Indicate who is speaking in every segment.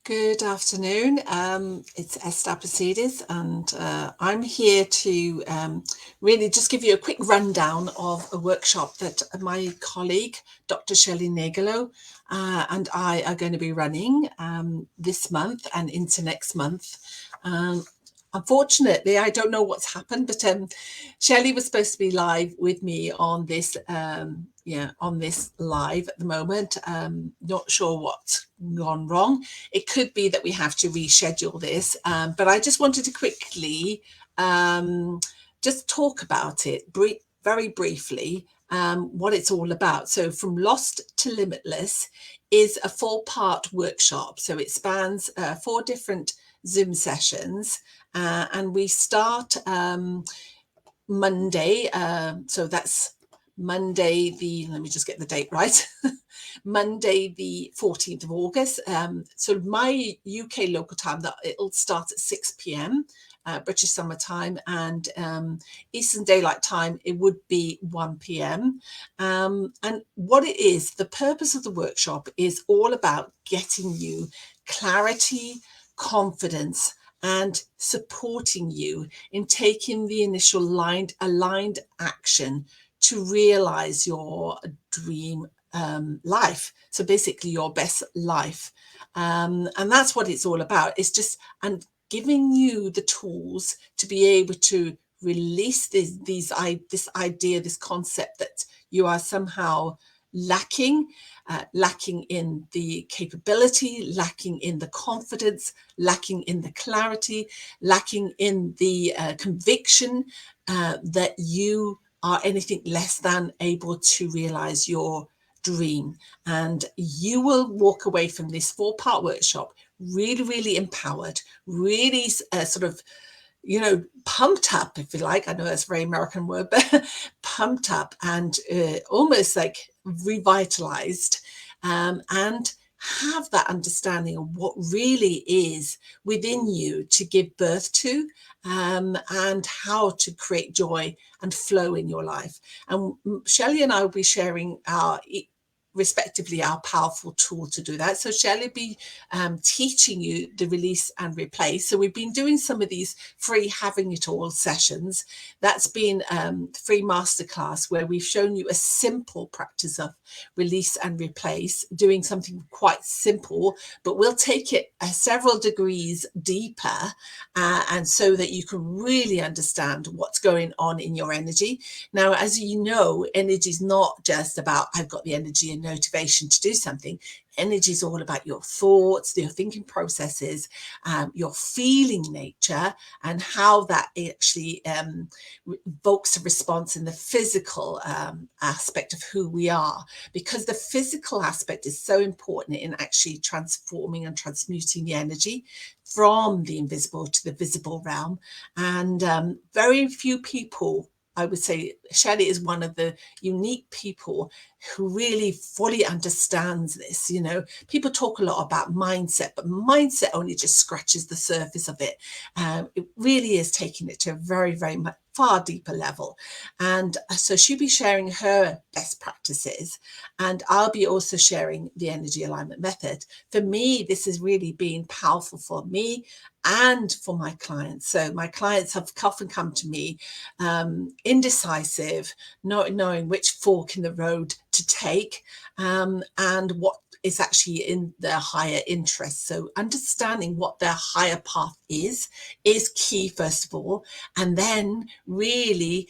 Speaker 1: Good afternoon. It's Esther Apoussidis, and I'm here to really just give you a quick rundown of a workshop that my colleague, Dr. Shelley Negelow, and I are going to be running this month and into next month. Um, Unfortunately, I don't know what's happened, but Shelley was supposed to be live with me on this, on this live at the moment. Not sure what's gone wrong. It could be that we have to reschedule this, but I just wanted to quickly um, just talk about it very briefly, what it's all about. So, From Lost to Limitless is a 4-part workshop. So, it spans 4 different Zoom sessions, and we start Monday. So, that's Monday, let me just get the date right. Monday, the 14th of August. So my UK local time, that it'll start at 6 p.m. British Summer Time, and Eastern Daylight Time, it would be 1 p.m. And what it is, the purpose of the workshop is all about getting you clarity, confidence, and supporting you in taking the initial aligned action to realize your dream life. So basically, your best life. And that's what it's all about. It's just and giving you the tools to be able to release this idea, this concept that you are somehow lacking, lacking in the capability, lacking in the confidence, lacking in the clarity, lacking in the conviction that you are anything less than able to realize your dream. And you will walk away from this 4-part workshop really empowered, really sort of, pumped up, if you like. I know that's a very American word, but pumped up and almost like revitalized, and have that understanding of what really is within you to give birth to, and how to create joy and flow in your life. And Shelley and I will be sharing our respectively our powerful tool to do that. So Shelley will be teaching you the release and replace. So we've been doing some of these free having it all sessions. That's been free masterclass where we've shown you a simple practice of release and replace, doing something quite simple, but we'll take it several degrees deeper, and so that you can really understand what's going on in your energy. Now, as you know, energy is not just about I've got the energy and motivation to do something. Energy is all about your thoughts, your thinking processes, your feeling nature, and how that actually evokes a response in the physical aspect of who we are. Because the physical aspect is so important in actually transforming and transmuting the energy from the invisible to the visible realm. And very few people, I would say Shelley is one of the unique people who really fully understands this. People talk a lot about mindset, but mindset only just scratches the surface of it. It really is taking it to a very much far deeper level. And so she'll be sharing her best practices, and I'll be also sharing the energy alignment method. For me, this has really been powerful for me and for my clients. So my clients have often come to me indecisive, not knowing which fork in the road to take, and what is actually in their higher interest. So understanding what their higher path is key, first of all, and then really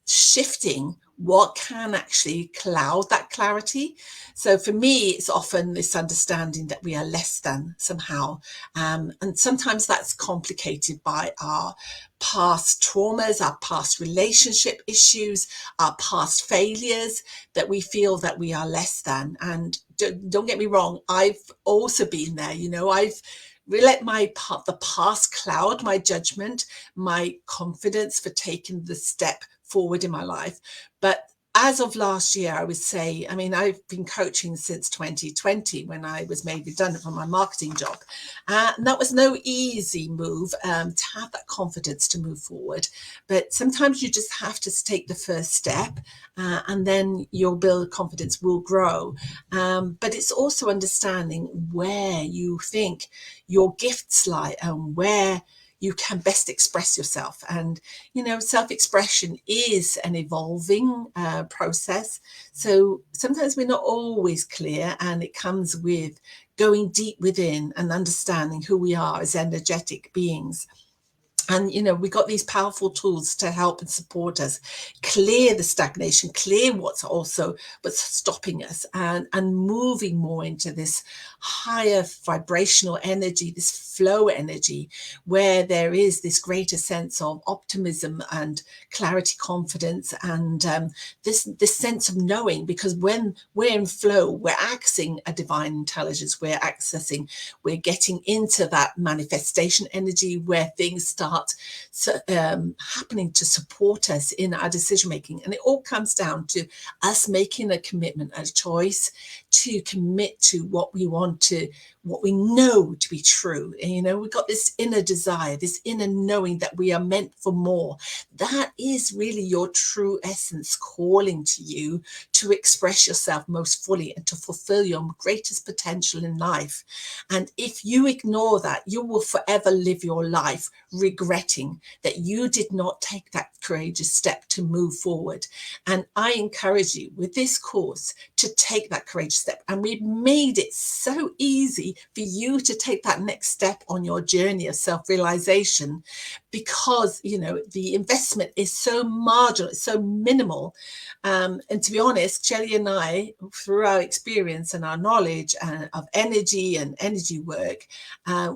Speaker 1: shifting what can actually cloud that clarity. So for me, it's often this understanding that we are less than somehow. And sometimes that's complicated by our past traumas, our past relationship issues, our past failures, that we feel that we are less than. And don't get me wrong, I've also been there. I've really let the past cloud my judgment, my confidence for taking the step forward in my life. But as of last year, I would say, I mean, I've been coaching since 2020 when I was made redundant from my marketing job. And that was no easy move to have that confidence to move forward. But sometimes you just have to take the first step and then your build confidence will grow. But it's also understanding where you think your gifts lie and where you can best express yourself. And, self-expression is an evolving process. So sometimes we're not always clear, and it comes with going deep within and understanding who we are as energetic beings. And, we got these powerful tools to help and support us clear the stagnation, clear what's stopping us, and moving more into this higher vibrational energy, this flow energy, where there is this greater sense of optimism and clarity, confidence, and this sense of knowing. Because when we're in flow, we're accessing a divine intelligence, we're getting into that manifestation energy where things start happening to support us in our decision making. And it all comes down to us making a commitment, a choice to commit to what we want to, what we know to be true. And we've got this inner desire, this inner knowing that we are meant for more. That is really your true essence calling to you to express yourself most fully and to fulfill your greatest potential in life. And if you ignore that, you will forever live your life regretting that you did not take that courageous step to move forward. And I encourage you with this course to take that courageous step. And we've made it so easy for you to take that next step on your journey of self-realization, because the investment is so marginal, it's so minimal. And to be honest, Shelley and I, through our experience and our knowledge of energy and energy work,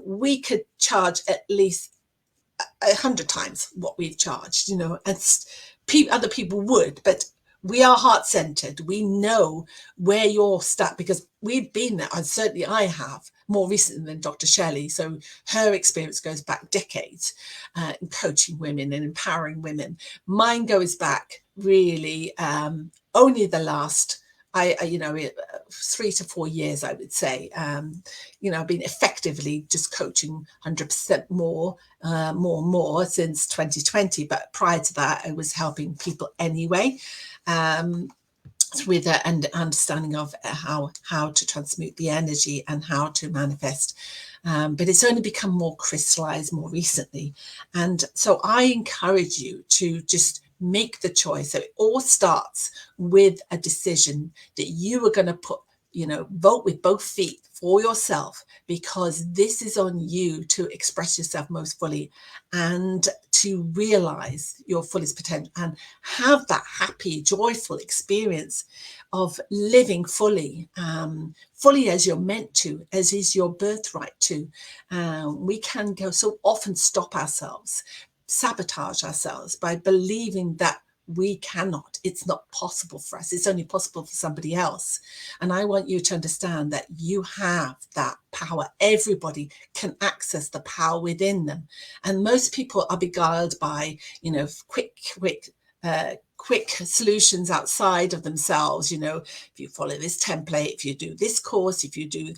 Speaker 1: we could charge at least 100 times what we've charged, and other people would, but we are heart-centered. We know where you're stuck because we've been there, and certainly I have, more recently than Dr. Shelley. So her experience goes back decades in coaching women and empowering women. Mine goes back really only the last 3 to 4 years, I would say. I've been effectively just coaching 100% more since 2020. But prior to that, I was helping people anyway, with an understanding of how to transmute the energy and how to manifest. But it's only become more crystallized more recently. And so I encourage you to just make the choice. So it all starts with a decision that you are going to vote with both feet for yourself, because this is on you to express yourself most fully and to realize your fullest potential and have that happy, joyful experience of living fully as you're meant to, as is your birthright to. We can go so often stop ourselves, sabotage ourselves by believing that we cannot, it's not possible for us, it's only possible for somebody else. And I want you to understand that you have that power. Everybody can access the power within them. And most people are beguiled by, quick solutions outside of themselves. If you follow this template, if you do this course, if you do,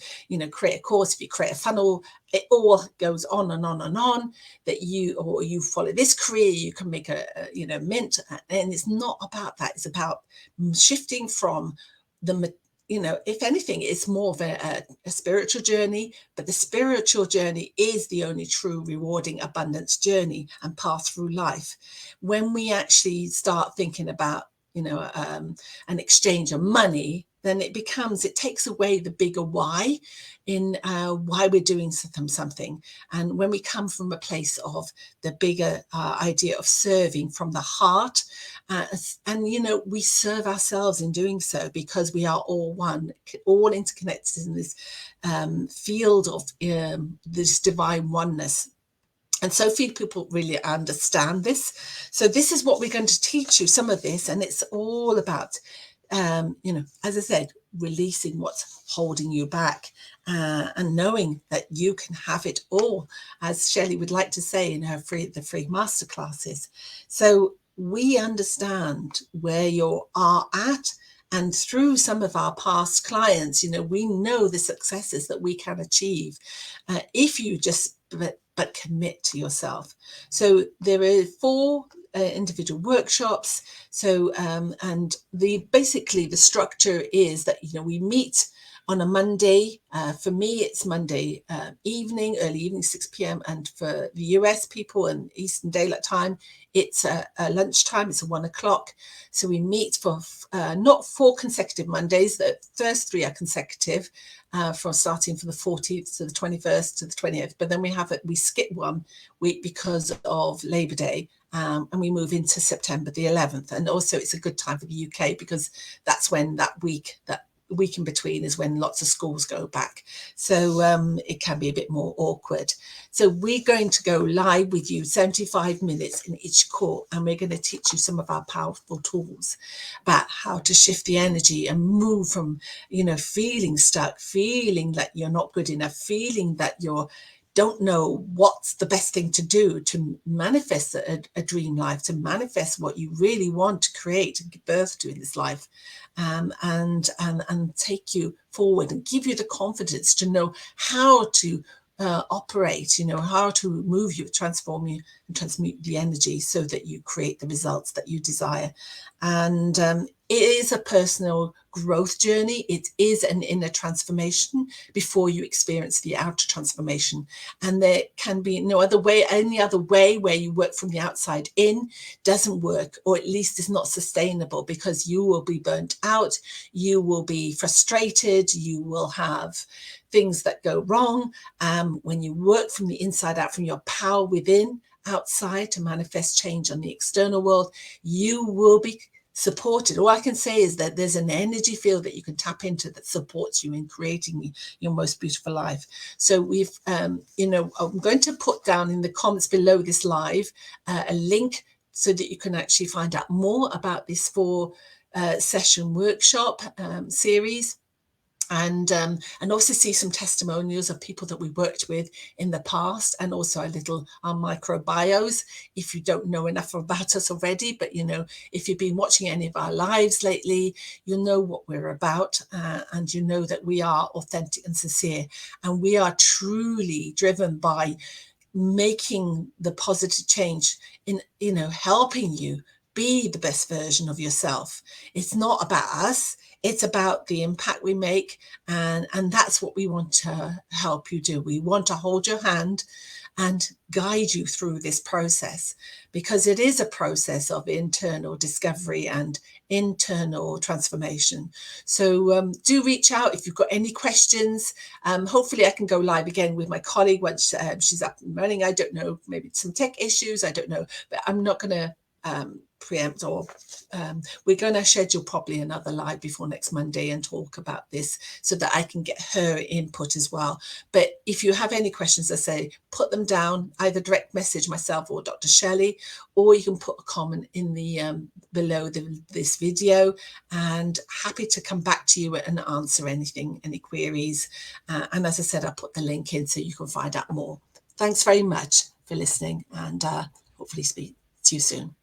Speaker 1: create a course, if you create a funnel, it all goes on and on and on, that you follow this career, you can make a mint. And it's not about that. It's about shifting from if anything, it's more of a spiritual journey, but the spiritual journey is the only true rewarding abundance journey and path through life. When we actually start thinking about, an exchange of money, then it takes away the bigger why in why we're doing something. And when we come from a place of the bigger idea of serving from the heart, and we serve ourselves in doing so, because we are all one, all interconnected in this field of this divine oneness. And so few people really understand this. So this is what we're going to teach you, some of this, and it's all about, as I said, releasing what's holding you back and knowing that you can have it all, as Shelley would like to say in her free masterclasses. So we understand where you are at. And through some of our past clients, we know the successes that we can achieve if you just but commit to yourself. So there are 4 individual workshops. So and basically the structure is that we meet on a Monday. For me, it's Monday early evening, 6 p.m. And for the US people and Eastern Daylight Time, it's a lunchtime. It's 1 o'clock. So we meet for not 4 consecutive Mondays. The first 3 are consecutive, from starting from the 14th to the 21st to the 20th. But then we skip 1 week because of Labor Day. And we move into September the 11th. And also it's a good time for the UK because that's when that week in between is when lots of schools go back. So it can be a bit more awkward. So we're going to go live with you 75 minutes in each call, and we're going to teach you some of our powerful tools about how to shift the energy and move from, feeling stuck, feeling that you're not good enough, feeling that you're don't know what's the best thing to do to manifest a dream life, to manifest what you really want to create and give birth to in this life, and take you forward and give you the confidence to know how to operate, how to move you, transform you, and transmute the energy so that you create the results that you desire. And it is a personal growth journey. It is an inner transformation before you experience the outer transformation. And there can be no other way, any other way where you work from the outside in doesn't work, or at least is not sustainable, because you will be burnt out, you will be frustrated, you will have things that go wrong. When you work from the inside out, from your power within outside to manifest change on the external world, you will be supported. All I can say is that there's an energy field that you can tap into that supports you in creating your most beautiful life. So we've, I'm going to put down in the comments below this live a link so that you can actually find out more about this 4 session workshop series. And also see some testimonials of people that we worked with in the past, and also our micro bios if you don't know enough about us already. But if you've been watching any of our lives lately, you'll know what we're about, and you know that we are authentic and sincere, and we are truly driven by making the positive change in helping you be the best version of yourself. It's not about us, it's about the impact we make, and that's what we want to help you do. We want to hold your hand and guide you through this process, because it is a process of internal discovery and internal transformation. So do reach out if you've got any questions. Hopefully I can go live again with my colleague once she's up and running. I don't know, maybe some tech issues, I don't know, but I'm not going to preempt, or we're going to schedule probably another live before next Monday and talk about this so that I can get her input as well. But if you have any questions, I say put them down, either direct message myself or Dr. Shelley, or you can put a comment in the below this video, and happy to come back to you and answer any queries. And as I said, I'll put the link in so you can find out more. Thanks very much for listening, and hopefully speak to you soon.